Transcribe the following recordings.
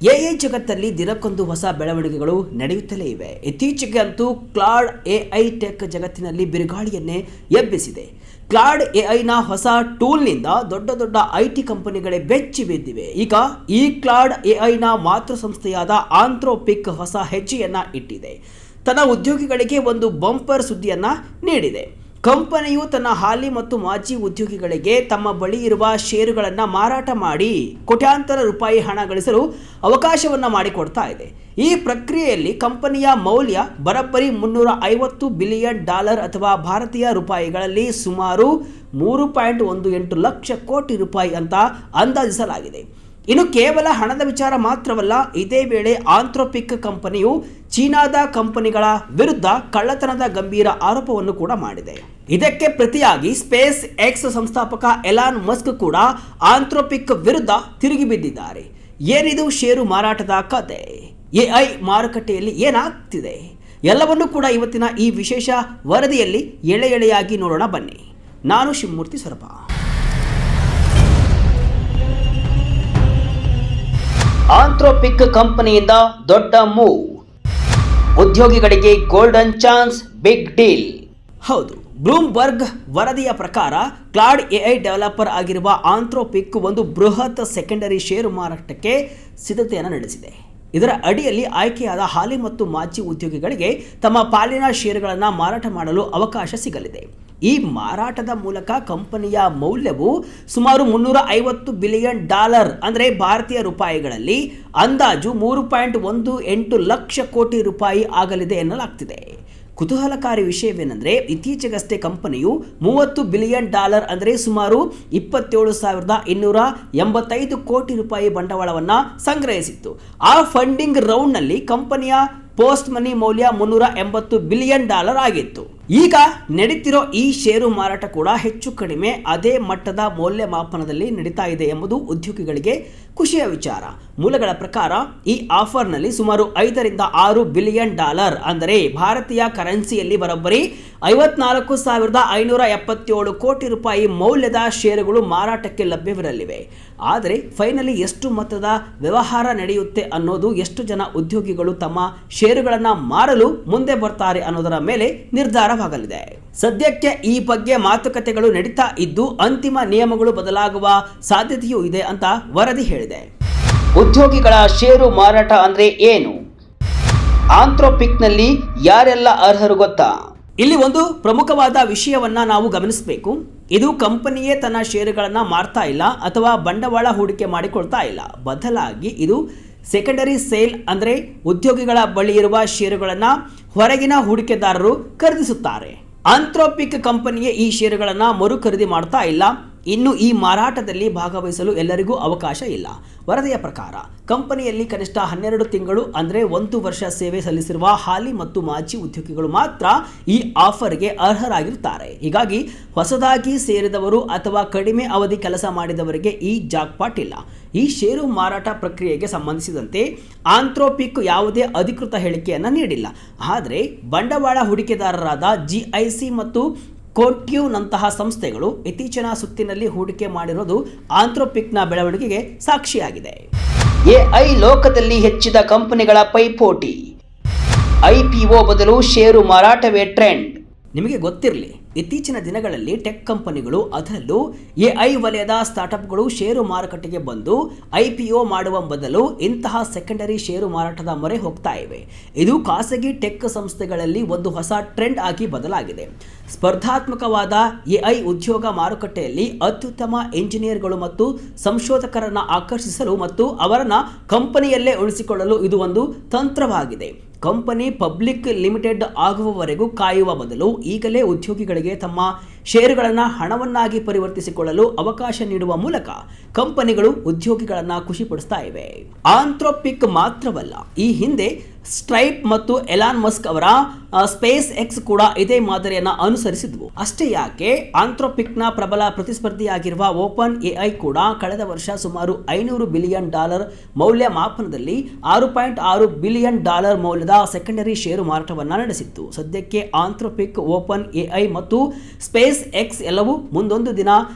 AI ಜಗತ್ತಲ್ಲಿ ದಿನಕ್ಕೊಂದು ಹೊಸ ಬೆಳವಣಿಗೆಗಳು ನಡೆಯುತ್ತಲೇ ಇವೆ. ಇತ್ತೀಚೆಗೆ ಅಂತೂ ಕ್ಲಾಡ್ ಎಐ ಟೆಕ್ ಜಗತ್ತಿನಲ್ಲಿ ಬಿರುಗಾಳಿಯನ್ನೇ ಎಬ್ಬಿಸಿದೆ. ಕ್ಲಾಡ್ ಎಐನ ಹೊಸ ಟೂಲ್ನಿಂದ ದೊಡ್ಡ ದೊಡ್ಡ ಐಟಿ ಕಂಪನಿಗಳೇ ಬೆಚ್ಚಿ ಬಿದ್ದಿವೆ. ಈಗ ಈ ಕ್ಲಾಡ್ ಎಐನ ಮಾತೃ ಸಂಸ್ಥೆಯಾದ ಆಂಥ್ರೋಪಿಕ್ ಹೊಸ ಹೆಜ್ಜೆಯನ್ನ ಇಟ್ಟಿದೆ. ತನ್ನ ಉದ್ಯೋಗಿಗಳಿಗೆ ಒಂದು ಬಂಪರ್ ಸುದ್ದಿಯನ್ನ ನೀಡಿದೆ. ಕಂಪನಿಯು ತನ್ನ ಹಾಲಿ ಮತ್ತು ಮಾಜಿ ಉದ್ಯೋಗಿಗಳಿಗೆ ತಮ್ಮ ಬಳಿ ಇರುವ ಷೇರುಗಳನ್ನು ಮಾರಾಟ ಮಾಡಿ ಕೋಟ್ಯಾಂತರ ರೂಪಾಯಿ ಹಣ ಗಳಿಸಲು ಅವಕಾಶವನ್ನು ಮಾಡಿಕೊಡ್ತಾ ಇದೆ. ಈ ಪ್ರಕ್ರಿಯೆಯಲ್ಲಿ ಕಂಪನಿಯ ಮೌಲ್ಯ ಬರೋಬ್ಬರಿ $350 ಬಿಲಿಯನ್ ಅಥವಾ ಭಾರತೀಯ ರೂಪಾಯಿಗಳಲ್ಲಿ ಸುಮಾರು 3.18 ಲಕ್ಷ ಕೋಟಿ ರೂಪಾಯಿ ಅಂತ ಅಂದಾಜಿಸಲಾಗಿದೆ. ಇನ್ನು ಕೇವಲ ಹಣದ ವಿಚಾರ ಮಾತ್ರವಲ್ಲ, ಇದೇ ವೇಳೆ ಆಂಥ್ರೋಪಿಕ್ ಕಂಪನಿಯು ಚೀನಾದ ಕಂಪನಿಗಳ ವಿರುದ್ಧ ಕಳ್ಳತನದ ಗಂಭೀರ ಆರೋಪವನ್ನು ಕೂಡ ಮಾಡಿದೆ. ಇದಕ್ಕೆ ಪ್ರತಿಯಾಗಿ ಸ್ಪೇಸ್ ಎಕ್ಸ್ ಸಂಸ್ಥಾಪಕ ಎಲಾನ್ ಮಸ್ಕ್ ಕೂಡ ಆಂಥ್ರೋಪಿಕ್ ವಿರುದ್ಧ ತಿರುಗಿ ಬಿದ್ದಿದ್ದಾರೆ. ಏನಿದು ಷೇರು ಮಾರಾಟದ ಕತೆ? ಎಐ ಮಾರುಕಟ್ಟೆಯಲ್ಲಿ ಏನಾಗ್ತಿದೆ? ಎಲ್ಲವನ್ನೂ ಕೂಡ ಇವತ್ತಿನ ಈ ವಿಶೇಷ ವರದಿಯಲ್ಲಿ ಎಳೆ ಎಳೆಯಾಗಿ ನೋಡೋಣ ಬನ್ನಿ. ನಾನು ಶಿವಮೂರ್ತಿ ಸೊರಬ. ಆಂಥ್ರೋಪಿಕ್ ಕಂಪನಿಯಿಂದ ದೊಡ್ಡ ಮೂವ್, ಉದ್ಯೋಗಿಗಳಿಗೆ ಗೋಲ್ಡನ್ ಚಾನ್ಸ್, ಬಿಗ್ ಡೀಲ್. ಹೌದು, ಬ್ಲೂಮ್ಬರ್ಗ್ ವರದಿಯ ಪ್ರಕಾರ ಕ್ಲಾಡ್ ಎಐ ಡೆವಲಪರ್ ಆಗಿರುವ ಆಂಥ್ರೋಪಿಕ್ ಒಂದು ಬೃಹತ್ ಸೆಕೆಂಡರಿ ಷೇರು ಮಾರಾಟಕ್ಕೆ ಸಿದ್ಧತೆಯನ್ನು ನಡೆಸಿದೆ. ಇದರ ಅಡಿಯಲ್ಲಿ ಆಯ್ಕೆಯಾದ ಹಾಲಿ ಮತ್ತು ಮಾಜಿ ಉದ್ಯೋಗಿಗಳಿಗೆ ತಮ್ಮ ಪಾಲಿನ ಷೇರುಗಳನ್ನು ಮಾರಾಟ ಮಾಡಲು ಅವಕಾಶ ಸಿಗಲಿದೆ. ಈ ಮಾರಾಟದ ಮೂಲಕ ಕಂಪನಿಯ ಮೌಲ್ಯವು ಸುಮಾರು $350 ಬಿಲಿಯನ್ ಅಂದರೆ ಭಾರತೀಯ ರೂಪಾಯಿಗಳಲ್ಲಿ ಅಂದಾಜು 3.18 ಲಕ್ಷ ಕೋಟಿ ರೂಪಾಯಿ ಆಗಲಿದೆ ಎನ್ನಲಾಗ್ತಿದೆ. ಕುತೂಹಲಕಾರಿ ವಿಷಯವೇನೆಂದರೆ, ಇತ್ತೀಚೆಗಷ್ಟೇ ಕಂಪನಿಯು $30 ಬಿಲಿಯನ್ ಅಂದರೆ ಸುಮಾರು 27,285 ಕೋಟಿ ರೂಪಾಯಿ ಬಂಡವಾಳವನ್ನು ಸಂಗ್ರಹಿಸಿತ್ತು. ಆ ಫಂಡಿಂಗ್ ರೌಂಡ್ನಲ್ಲಿ ಕಂಪನಿಯ ಪೋಸ್ಟ್ ಮನಿ ಮೌಲ್ಯ $380 ಬಿಲಿಯನ್ ಆಗಿತ್ತು. ಈಗ ನಡೀತಿರೋ ಈ ಷೇರು ಮಾರಾಟ ಕೂಡ ಹೆಚ್ಚು ಕಡಿಮೆ ಅದೇ ಮಟ್ಟದ ಮೌಲ್ಯಮಾಪನದಲ್ಲಿ ನಡೀತಾ ಇದೆ ಎಂಬುದು ಉದ್ಯೋಗಿಗಳಿಗೆ ಖುಷಿಯ ವಿಚಾರ. ಮೂಲಗಳ ಪ್ರಕಾರ ಈ ಆಫರ್ನಲ್ಲಿ ಸುಮಾರು $5 ರಿಂದ $6 ಬಿಲಿಯನ್ ಅಂದರೆ ಭಾರತೀಯ ಕರೆನ್ಸಿಯಲ್ಲಿ ಬರೋಬ್ಬರಿ 54,577 ಕೋಟಿ ರೂಪಾಯಿ ಮೌಲ್ಯದ ಷೇರುಗಳು ಮಾರಾಟಕ್ಕೆ ಲಭ್ಯವಿರಲಿವೆ. ಆದರೆ ಫೈನಲಿ ಎಷ್ಟು ಮೊತ್ತದ ವ್ಯವಹಾರ ನಡೆಯುತ್ತೆ ಅನ್ನೋದು, ಎಷ್ಟು ಜನ ಉದ್ಯೋಗಿಗಳು ತಮ್ಮ ಷೇರುಗಳನ್ನು ಮಾರಲು ಮುಂದೆ ಬರ್ತಾರೆ ಅನ್ನೋದರ ಮೇಲೆ ನಿರ್ಧಾರವಾಗಲಿದೆ. ಸದ್ಯಕ್ಕೆ ಈ ಬಗ್ಗೆ ಮಾತುಕತೆಗಳು ನಡೀತಾ ಇದ್ದು ಅಂತಿಮ ನಿಯಮಗಳು ಬದಲಾಗುವ ಸಾಧ್ಯತೆಯೂ ಇದೆ ಅಂತ ವರದಿ ಹೇಳಿದೆ. ಉದ್ಯೋಗಿಗಳ ಷೇರು ಮಾರಾಟ ಅಂದ್ರೆ ಏನು? ಆಂಥ್ರೋಪಿಕ್ನಲ್ಲಿ ಯಾರೆಲ್ಲ ಅರ್ಹರು ಗೊತ್ತಾ? ಇಲ್ಲಿ ಒಂದು ಪ್ರಮುಖವಾದ ವಿಷಯವನ್ನ ನಾವು ಗಮನಿಸಬೇಕು. ಇದು ಕಂಪನಿಯೇ ತನ್ನ ಷೇರುಗಳನ್ನು ಮಾರ್ತಾ ಇಲ್ಲ ಅಥವಾ ಬಂಡವಾಳ ಹೂಡಿಕೆ ಮಾಡಿಕೊಳ್ತಾ ಇಲ್ಲ. ಬದಲಾಗಿ ಇದು ಸೆಕೆಂಡರಿ ಸೇಲ್ ಅಂದರೆ ಉದ್ಯೋಗಿಗಳ ಬಳಿ ಇರುವ ಷೇರುಗಳನ್ನು ಹೊರಗಿನ ಹೂಡಿಕೆದಾರರು ಖರೀದಿಸುತ್ತಾರೆ. ಆಂಥ್ರೋಪಿಕ್ ಕಂಪನಿಯೇ ಈ ಷೇರುಗಳನ್ನು ಮರು ಖರೀದಿ ಮಾಡ್ತಾ ಇಲ್ಲ. ಇನ್ನು ಈ ಮಾರಾಟದಲ್ಲಿ ಭಾಗವಹಿಸಲು ಎಲ್ಲರಿಗೂ ಅವಕಾಶ ಇಲ್ಲ. ವರದಿಯ ಪ್ರಕಾರ ಕಂಪನಿಯಲ್ಲಿ ಕನಿಷ್ಠ 12 ತಿಂಗಳು ಅಂದರೆ 1 ವರ್ಷ ಸೇವೆ ಸಲ್ಲಿಸಿರುವ ಹಾಲಿ ಮತ್ತು ಮಾಜಿ ಉದ್ಯೋಗಿಗಳು ಮಾತ್ರ ಈ ಆಫರ್ಗೆ ಅರ್ಹರಾಗಿರುತ್ತಾರೆ. ಹೀಗಾಗಿ ಹೊಸದಾಗಿ ಸೇರಿದವರು ಅಥವಾ ಕಡಿಮೆ ಅವಧಿ ಕೆಲಸ ಮಾಡಿದವರಿಗೆ ಈ ಜಾಕ್ಪಾಟ್ ಇಲ್ಲ. ಈ ಷೇರು ಮಾರಾಟ ಪ್ರಕ್ರಿಯೆಗೆ ಸಂಬಂಧಿಸಿದಂತೆ ಆಂಥ್ರೋಪಿಕ್ ಯಾವುದೇ ಅಧಿಕೃತ ಹೇಳಿಕೆಯನ್ನು ನೀಡಿಲ್ಲ. ಆದರೆ ಬಂಡವಾಳ ಹೂಡಿಕೆದಾರರಾದ ಜಿಐಸಿ ಮತ್ತು ಕೋಟ್ಯೂನಂತಹ ಸಂಸ್ಥೆಗಳು ಇತ್ತೀಚಿನ ಸುತ್ತಿನಲ್ಲಿ ಹೂಡಿಕೆ ಮಾಡಿರೋದು ಆಂಥ್ರೋಪಿಕ್ನ ಬೆಳವಣಿಗೆಗೆ ಸಾಕ್ಷಿಯಾಗಿದೆ. ಎಐ ಲೋಕದಲ್ಲಿ ಹೆಚ್ಚಿದ ಕಂಪನಿಗಳ ಪೈಪೋಟಿ, ಐಪಿಒ ಬದಲು ಷೇರು ಮಾರಾಟವೇ ಟ್ರೆಂಡ್. ನಿಮಗೆ ಗೊತ್ತಿರಲಿ, ಇತ್ತೀಚಿನ ದಿನಗಳಲ್ಲಿ ಟೆಕ್ ಕಂಪನಿಗಳು, ಅದರಲ್ಲೂ ಎಐ ವಲಯದ ಸ್ಟಾರ್ಟ್ಅಪ್ಗಳು ಷೇರು ಮಾರುಕಟ್ಟೆಗೆ ಬಂದು ಐಪಿಒ ಮಾಡುವ ಬದಲು ಇಂತಹ ಸೆಕೆಂಡರಿ ಷೇರು ಮಾರಾಟದ ಮೊರೆ ಹೋಗ್ತಾ ಇವೆ. ಇದು ಖಾಸಗಿ ಟೆಕ್ ಸಂಸ್ಥೆಗಳಲ್ಲಿ ಒಂದು ಹೊಸ ಟ್ರೆಂಡ್ ಆಗಿ ಬದಲಾಗಿದೆ. ಸ್ಪರ್ಧಾತ್ಮಕವಾದ ಎಐ ಉದ್ಯೋಗ ಮಾರುಕಟ್ಟೆಯಲ್ಲಿ ಅತ್ಯುತ್ತಮ ಇಂಜಿನಿಯರ್ಗಳು ಮತ್ತು ಸಂಶೋಧಕರನ್ನು ಆಕರ್ಷಿಸಲು ಮತ್ತು ಅವರನ್ನು ಕಂಪನಿಯಲ್ಲೇ ಉಳಿಸಿಕೊಳ್ಳಲು ಇದು ಒಂದು ತಂತ್ರವಾಗಿದೆ. ಕಂಪನಿ ಪಬ್ಲಿಕ್ ಲಿಮಿಟೆಡ್ ಆಗುವವರೆಗೂ ಕಾಯುವ ಬದಲು ಈಗಲೇ ಉದ್ಯೋಗಿಗಳಿಗೆ ತಮ್ಮ ಷೇರುಗಳನ್ನು ಹಣವನ್ನಾಗಿ ಪರಿವರ್ತಿಸಿಕೊಳ್ಳಲು ಅವಕಾಶ ನೀಡುವ ಮೂಲಕ ಕಂಪನಿಗಳು ಉದ್ಯೋಗಿಗಳನ್ನು ಖುಷಿಪಡಿಸ್ತಾ ಇವೆ. ಆಂಥ್ರೋಪಿಕ್ ಮಾತ್ರವಲ್ಲ, ಈ ಹಿಂದೆ ಸ್ಟ್ರೈಪ್ ಮತ್ತು ಎಲಾನ್ ಮಸ್ಕ್ ಅವರ ಸ್ಪೇಸ್ ಎಕ್ಸ್ ಕೂಡ ಇದೇ ಮಾದರಿಯನ್ನು ಅನುಸರಿಸಿದ್ವು. ಅಷ್ಟೇ ಯಾಕೆ, ಆಂಥ್ರೋಪಿಕ್ನ ಪ್ರಬಲ ಪ್ರತಿಸ್ಪರ್ಧಿಯಾಗಿರುವ ಓಪನ್ ಎಐ ಕೂಡ ಕಳೆದ ವರ್ಷ ಸುಮಾರು $500 ಬಿಲಿಯನ್ ಮೌಲ್ಯಮಾಪನದಲ್ಲಿ $6.6 ಬಿಲಿಯನ್ ಮೌಲ್ಯದ ಸೆಕೆಂಡರಿ ಷೇರು ಮಾರಾಟವನ್ನು ನಡೆಸಿತ್ತು. ಸದ್ಯಕ್ಕೆ ಆಂಥ್ರೋಪಿಕ್, ಓಪನ್ ಎಐ ಮತ್ತು ಸ್ಪೇಸ್ ಎಕ್ಸ್ ಎಲ್ಲವೂ ಮುಂದೊಂದು ದಿನ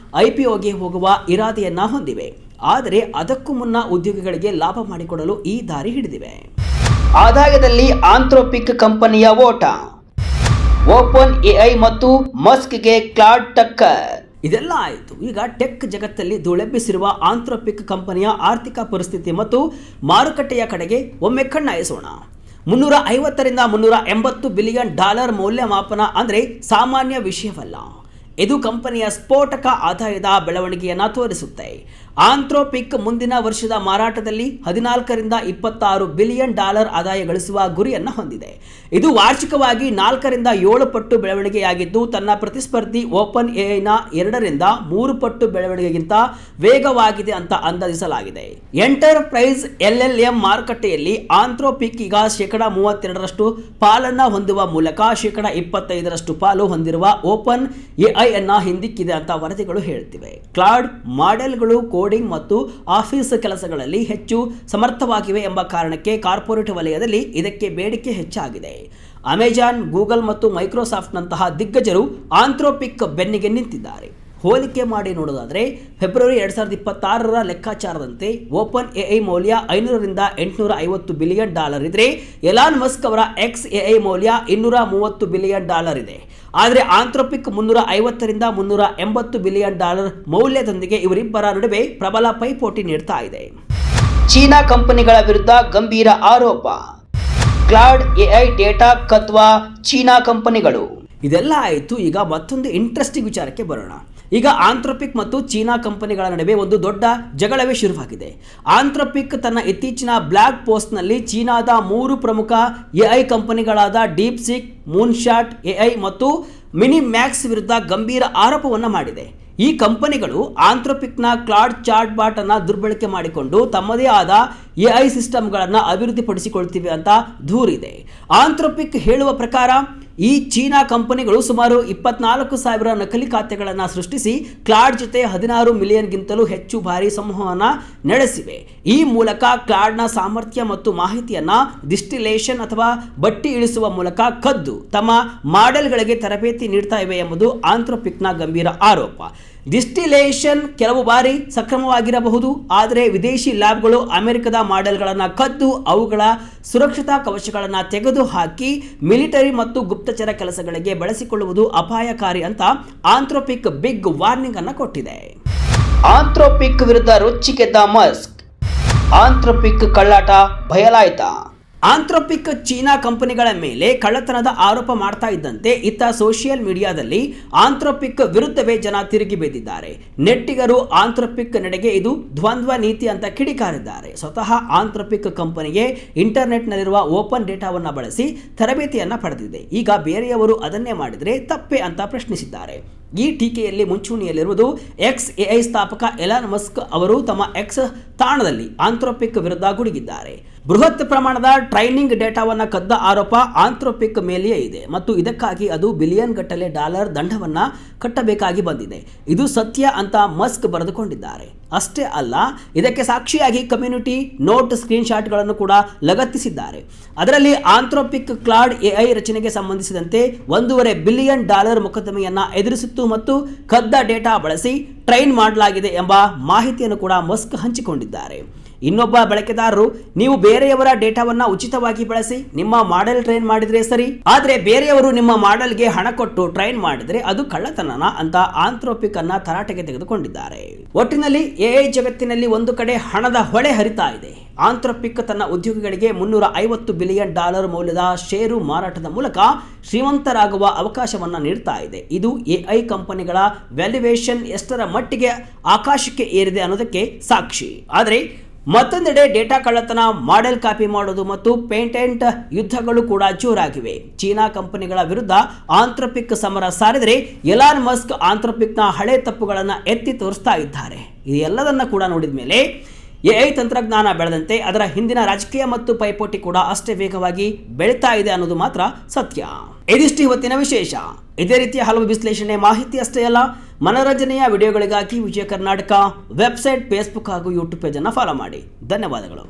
ಐಪಿಒಗೆ ಹೋಗುವ ಇರಾದೆಯನ್ನ ಹೊಂದಿವೆ. ಆದರೆ ಅದಕ್ಕೂ ಮುನ್ನ ಉದ್ಯೋಗಿಗಳಿಗೆ ಲಾಭ ಮಾಡಿಕೊಡಲು ಈ ದಾರಿ ಹಿಡಿದಿವೆ. ಆದಾಯದಲ್ಲಿ ಆಂಥ್ರೋಪಿಕ್ ಕಂಪನಿಯ ಓಟ, ಓಪನ್ ಎಐ ಮತ್ತು ಮಸ್ಕ್ಗೆ ಕ್ಲಾಡ್ ಟಕ್ಕರ್. ಇದೆಲ್ಲ ಆಯಿತು. ಈಗ ಟೆಕ್ ಜಗತ್ತಲ್ಲಿ ಧೂಳೆಬ್ಬಿಸಿರುವ ಆಂಥ್ರೋಪಿಕ್ ಕಂಪನಿಯ ಆರ್ಥಿಕ ಪರಿಸ್ಥಿತಿ ಮತ್ತು ಮಾರುಕಟ್ಟೆಯ ಕಡೆಗೆ ಒಮ್ಮೆ ಕಣ್ಣಾಯಿಸೋಣ. 350ರಿಂದ 380 ಬಿಲಿಯನ್ ಡಾಲರ್ ಮೌಲ್ಯಮಾಪನ ಅಂದರೆ ಸಾಮಾನ್ಯ ವಿಷಯವಲ್ಲ. ಇದು ಕಂಪನಿಯ ಸ್ಫೋಟಕ ಆದಾಯದ ಬೆಳವಣಿಗೆಯನ್ನು ತೋರಿಸುತ್ತೆ. ಆಂಥ್ರೋಪಿಕ್ ಮುಂದಿನ ವರ್ಷದ ಮಾರಾಟದಲ್ಲಿ 14ರಿಂದ 26 ಬಿಲಿಯನ್ ಡಾಲರ್ ಆದಾಯ ಗಳಿಸುವ ಗುರಿಯನ್ನು ಹೊಂದಿದೆ. ಇದು ವಾರ್ಷಿಕವಾಗಿ 4ರಿಂದ 7 ಪಟ್ಟು ಬೆಳವಣಿಗೆಯಾಗಿದ್ದು, ತನ್ನ ಪ್ರತಿಸ್ಪರ್ಧಿ ಓಪನ್ ಎಐನ 2ರಿಂದ 3 ಪಟ್ಟು ಬೆಳವಣಿಗೆಗಿಂತ ವೇಗವಾಗಿದೆ ಅಂತ ಅಂದಾಜಿಸಲಾಗಿದೆ. ಎಂಟರ್ಪ್ರೈಸ್ LLM ಮಾರುಕಟ್ಟೆಯಲ್ಲಿ ಆಂಥ್ರೋಪಿಕ್ ಈಗ 32% ಪಾಲನ್ನು ಹೊಂದುವ ಮೂಲಕ 25% ಪಾಲು ಹೊಂದಿರುವ ಓಪನ್ ಎಐ ಅನ್ನ ಹಿಂದಿಕ್ಕಿದೆ ಅಂತ ವರದಿಗಳು ಹೇಳ್ತಿವೆ. ಕ್ಲಾಡ್ ಮಾಡೆಲ್ಗಳು ಕೋಡಿಂಗ್ ಮತ್ತು ಆಫೀಸ್ ಕೆಲಸಗಳಲ್ಲಿ ಹೆಚ್ಚು ಸಮರ್ಥವಾಗಿವೆ ಎಂಬ ಕಾರಣಕ್ಕೆ ಕಾರ್ಪೊರೇಟ್ ವಲಯದಲ್ಲಿ ಇದಕ್ಕೆ ಬೇಡಿಕೆ ಹೆಚ್ಚಾಗಿದೆ. ಅಮೆಜಾನ್, ಗೂಗಲ್ ಮತ್ತು ಮೈಕ್ರೋಸಾಫ್ಟ್ ನಂತಹ ದಿಗ್ಗಜರು ಆಂಥ್ರೋಪಿಕ್ ಬೆನ್ನಿಗೆ ನಿಂತಿದ್ದಾರೆ. ಹೋಲಿಕೆ ಮಾಡಿ ನೋಡೋದಾದರೆ ಫೆಬ್ರವರಿ 2026ರ ಲೆಕ್ಕಾಚಾರದಂತೆ ಓಪನ್ ಎಐ ಮೌಲ್ಯ 500ರಿಂದ 850 ಬಿಲಿಯನ್ ಡಾಲರ್ ಇದ್ರೆ, ಎಲಾನ್ ಮಸ್ಕ್ ಅವರ XAI ಮೌಲ್ಯ 230 ಬಿಲಿಯನ್ ಡಾಲರ್ ಇದೆ. ಆದರೆ ಆಂಥ್ರೋಪಿಕ್ 350ರಿಂದ 380 ಬಿಲಿಯನ್ ಡಾಲರ್ ಮೌಲ್ಯದೊಂದಿಗೆ ಇವರಿಬ್ಬರ ನಡುವೆ ಪ್ರಬಲ ಪೈಪೋಟಿ ನೀಡ್ತಾ ಇದೆ. ಚೀನಾ ಕಂಪನಿಗಳ ವಿರುದ್ಧ ಗಂಭೀರ ಆರೋಪ, ಕ್ಲಾಡ್ ಎಐ ಡೇಟಾ ಕದ್ವ ಚೀನಾ ಕಂಪನಿಗಳು. ಇದೆಲ್ಲ ಆಯಿತು. ಈಗ ಮತ್ತೊಂದು ಇಂಟ್ರೆಸ್ಟಿಂಗ್ ವಿಚಾರಕ್ಕೆ ಬರೋಣ. ಈಗ ಆಂಥ್ರೋಪಿಕ್ ಮತ್ತು ಚೀನಾ ಕಂಪನಿಗಳ ನಡುವೆ ಒಂದು ದೊಡ್ಡ ಜಗಳವೇ ಶುರುವಾಗಿದೆ. ಆಂಥ್ರೋಪಿಕ್ ತನ್ನ ಇತ್ತೀಚಿನ ಬ್ಲಾಗ್ ಪೋಸ್ಟ್ನಲ್ಲಿ ಚೀನಾದ 3 ಪ್ರಮುಖ ಎಐ ಕಂಪನಿಗಳಾದ ಡೀಪ್ಸೀಕ್, ಮೂನ್ಶಾಟ್ ಎಐ ಮತ್ತು ಮಿನಿಮ್ಯಾಕ್ಸ್ ವಿರುದ್ಧ ಗಂಭೀರ ಆರೋಪವನ್ನು ಮಾಡಿದೆ. ಈ ಕಂಪನಿಗಳು ಆಂಥ್ರೋಪಿಕ್ನ ಕ್ಲಾಡ್ ಚಾಟ್ ಬಾಟ್ ಅನ್ನು ದುರ್ಬಳಕೆ ಮಾಡಿಕೊಂಡು ತಮ್ಮದೇ ಆದ ಎಐ ಸಿಸ್ಟಮ್ಗಳನ್ನು ಅಭಿವೃದ್ಧಿಪಡಿಸಿಕೊಳ್ತಿವೆ ಅಂತ ದೂರಿದೆ. ಆಂಥ್ರೋಪಿಕ್ ಹೇಳುವ ಪ್ರಕಾರ ಈ ಚೀನಾ ಕಂಪನಿಗಳು ಸುಮಾರು 24,000 ನಕಲಿ ಖಾತೆಗಳನ್ನು ಸೃಷ್ಟಿಸಿ ಕ್ಲಾಡ್ ಜೊತೆ 16 ಮಿಲಿಯನ್ಗಿಂತಲೂ ಹೆಚ್ಚು ಬಾರಿ ಸಂವಹನ ನಡೆಸಿವೆ. ಈ ಮೂಲಕ ಕ್ಲಾಡ್ನ ಸಾಮರ್ಥ್ಯ ಮತ್ತು ಮಾಹಿತಿಯನ್ನು ಡಿಸ್ಟಿಲೇಷನ್ ಅಥವಾ ಬಟ್ಟಿ ಇಳಿಸುವ ಮೂಲಕ ಕದ್ದು ತಮ್ಮ ಮಾಡೆಲ್ಗಳಿಗೆ ತರಬೇತಿ ನೀಡ್ತಾ ಇವೆ ಎಂಬುದು ಆಂಥ್ರೋಪಿಕ್ನ ಗಂಭೀರ ಆರೋಪ. ಡಿಸ್ಟಿಲೇಷನ್ ಕೆಲವು ಬಾರಿ ಸಕ್ರಮವಾಗಿರಬಹುದು, ಆದರೆ ವಿದೇಶಿ ಲ್ಯಾಬ್ಗಳು ಅಮೆರಿಕದ ಮಾಡೆಲ್ಗಳನ್ನು ಕದ್ದು ಅವುಗಳ ಸುರಕ್ಷತಾ ಕವಚಗಳನ್ನು ತೆಗೆದುಹಾಕಿ ಮಿಲಿಟರಿ ಮತ್ತು ಗುಪ್ತಚರ ಕೆಲಸಗಳಿಗೆ ಬಳಸಿಕೊಳ್ಳುವುದು ಅಪಾಯಕಾರಿ ಅಂತ ಆಂಥ್ರೋಪಿಕ್ ಬಿಗ್ ವಾರ್ನಿಂಗ್ ಅನ್ನು ಕೊಟ್ಟಿದೆ. ಆಂಥ್ರೋಪಿಕ್ ವಿರುದ್ಧ ರೊಚ್ಚಿಗೆದ್ದ ಮಸ್ಕ್, ಆಂಥ್ರೋಪಿಕ್ ಕಳ್ಳಾಟ ಬಯಲಾಯಿತಾ? ಆಂಥ್ರೋಪಿಕ್ ಚೀನಾ ಕಂಪನಿಗಳ ಮೇಲೆ ಕಳ್ಳತನದ ಆರೋಪ ಮಾಡ್ತಾ ಇದ್ದಂತೆ ಇತ್ತ ಸೋಷಿಯಲ್ ಮೀಡಿಯಾದಲ್ಲಿ ಆಂಥ್ರೋಪಿಕ್ ವಿರುದ್ಧವೇ ಜನ ತಿರುಗಿ ಬಿದ್ದಿದ್ದಾರೆ. ನೆಟ್ಟಿಗರು ಆಂಥ್ರೋಪಿಕ್ ನಡೆಗೆ ಇದು ದ್ವಂದ್ವ ನೀತಿ ಅಂತ ಕಿಡಿಕಾರಿದ್ದಾರೆ. ಸ್ವತಃ ಆಂಥ್ರೋಪಿಕ್ ಕಂಪನಿಗೆ ಇಂಟರ್ನೆಟ್ನಲ್ಲಿರುವ ಓಪನ್ ಡೇಟಾವನ್ನು ಬಳಸಿ ತರಬೇತಿಯನ್ನು ಪಡೆದಿದೆ. ಈಗ ಬೇರೆಯವರು ಅದನ್ನೇ ಮಾಡಿದರೆ ತಪ್ಪೆ ಅಂತ ಪ್ರಶ್ನಿಸಿದ್ದಾರೆ. ಈ ಟೀಕೆಯಲ್ಲಿ ಮುಂಚೂಣಿಯಲ್ಲಿರುವುದು XAI ಸ್ಥಾಪಕ ಎಲಾನ್ ಮಸ್ಕ್ ಅವರು ತಮ್ಮ X ತಾಣದಲ್ಲಿ ಆಂಥ್ರೋಪಿಕ್ ವಿರುದ್ಧ ಗುಡುಗಿದ್ದಾರೆ. ಬೃಹತ್ ಪ್ರಮಾಣದ ಟ್ರೈನಿಂಗ್ ಡೇಟಾವನ್ನು ಕದ್ದ ಆರೋಪ ಆಂಥ್ರೋಪಿಕ್ ಮೇಲೆಯೇ ಇದೆ ಮತ್ತು ಇದಕ್ಕಾಗಿ ಅದು ಬಿಲಿಯನ್ ಗಟ್ಟಲೆ ಡಾಲರ್ ದಂಡವನ್ನು ಕಟ್ಟಬೇಕಾಗಿ ಬಂದಿದೆ. ಇದು ಸತ್ಯ ಅಂತ ಮಸ್ಕ್ ಬರೆದುಕೊಂಡಿದ್ದಾರೆ. ಅಷ್ಟೇ ಅಲ್ಲ, ಇದಕ್ಕೆ ಸಾಕ್ಷಿಯಾಗಿ ಕಮ್ಯುನಿಟಿ ನೋಟ್ ಸ್ಕ್ರೀನ್ಶಾಟ್ಗಳನ್ನು ಕೂಡ ಲಗತ್ತಿಸಿದ್ದಾರೆ. ಅದರಲ್ಲಿ ಆಂಥ್ರೋಪಿಕ್ ಕ್ಲಾಡ್ ಎಐ ರಚನೆಗೆ ಸಂಬಂಧಿಸಿದಂತೆ $1.5 ಬಿಲಿಯನ್ ಮೊಕದ್ದಮೆಯನ್ನು ಎದುರಿಸಿತ್ತು ಮತ್ತು ಕದ್ದ ಡೇಟಾ ಬಳಸಿ ಟ್ರೈನ್ ಮಾಡಲಾಗಿದೆ ಎಂಬ ಮಾಹಿತಿಯನ್ನು ಕೂಡ ಮಸ್ಕ್ ಹಂಚಿಕೊಂಡಿದ್ದಾರೆ. ಇನ್ನೊಬ್ಬ ಬಳಕೆದಾರರು, ನೀವು ಬೇರೆಯವರ ಡೇಟಾವನ್ನು ಉಚಿತವಾಗಿ ಬಳಸಿ ನಿಮ್ಮ ಮಾಡೆಲ್ ಟ್ರೈನ್ ಮಾಡಿದ್ರೆ ಸರಿ, ಆದರೆ ಬೇರೆಯವರು ನಿಮ್ಮ ಮಾಡೆಲ್ಗೆ ಹಣ ಕೊಟ್ಟು ಟ್ರೈನ್ ಮಾಡಿದ್ರೆ ಅದು ಕಳ್ಳತನ ಅಂತ ಆಂಥ್ರೋಪಿಕ್ ಅನ್ನ ತರಾಟೆಗೆ ತೆಗೆದುಕೊಂಡಿದ್ದಾರೆ. ಒಟ್ಟಿನಲ್ಲಿ ಎಐ ಜಗತ್ತಿನಲ್ಲಿ ಒಂದು ಕಡೆ ಹಣದ ಹೊಳೆ ಹರಿತಾ ಇದೆ. ಆಂಥ್ರೋಪಿಕ್ ತನ್ನ ಉದ್ಯೋಗಿಗಳಿಗೆ $350 ಬಿಲಿಯನ್ ಮೌಲ್ಯದ ಷೇರು ಮಾರಾಟದ ಮೂಲಕ ಶ್ರೀಮಂತರಾಗುವ ಅವಕಾಶವನ್ನು ನೀಡ್ತಾ ಇದೆ. ಇದು ಎಐ ಕಂಪನಿಗಳ ವ್ಯಾಲ್ಯೂಯೇಷನ್ ಎಷ್ಟರ ಮಟ್ಟಿಗೆ ಆಕಾಶಕ್ಕೆ ಏರಿದೆ ಅನ್ನೋದಕ್ಕೆ ಸಾಕ್ಷಿ. ಆದರೆ ಮತ್ತೊಂದೆಡೆ ಡೇಟಾ ಕಳ್ಳತನ, ಮಾಡೆಲ್ ಕಾಪಿ ಮಾಡೋದು ಮತ್ತು ಪೇಟೆಂಟ್ ಯುದ್ಧಗಳು ಕೂಡ ಜೋರಾಗಿವೆ. ಚೀನಾ ಕಂಪನಿಗಳ ವಿರುದ್ಧ ಆಂಥ್ರೋಪಿಕ್ ಸಮರ ಸಾರಿದರೆ ಎಲಾನ್ ಮಸ್ಕ್ ಆಂಥ್ರೋಪಿಕ್ನ ಹಳೆ ತಪ್ಪುಗಳನ್ನು ಎತ್ತಿ ತೋರಿಸ್ತಾ ಇದ್ದಾರೆ. ಇದೆಲ್ಲದನ್ನು ಕೂಡ ನೋಡಿದ ಮೇಲೆ ಎಐ ತಂತ್ರಜ್ಞಾನ ಬೆಳೆದಂತೆ ಅದರ ಹಿಂದಿನ ರಾಜಕೀಯ ಮತ್ತು ಪೈಪೋಟಿ ಕೂಡ ಅಷ್ಟೇ ವೇಗವಾಗಿ ಬೆಳೀತಾ ಇದೆ ಅನ್ನೋದು ಮಾತ್ರ ಸತ್ಯ. ಇದಿಷ್ಟು ಇವತ್ತಿನ ವಿಶೇಷ. ಇದೇ ರೀತಿಯ ಹಲವು ವಿಶ್ಲೇಷಣೆ, ಮಾಹಿತಿ ಅಷ್ಟೇ ಅಲ್ಲ, ಮನೋರಂಜನೆಯ ವಿಡಿಯೋಗಳಿಗಾಗಿ ವಿಜಯ ಕರ್ನಾಟಕ ವೆಬ್ಸೈಟ್, ಫೇಸ್ಬುಕ್ ಹಾಗೂ ಯೂಟ್ಯೂಬ್ ಪೇಜನ್ನು ಫಾಲೋ ಮಾಡಿ. ಧನ್ಯವಾದಗಳು.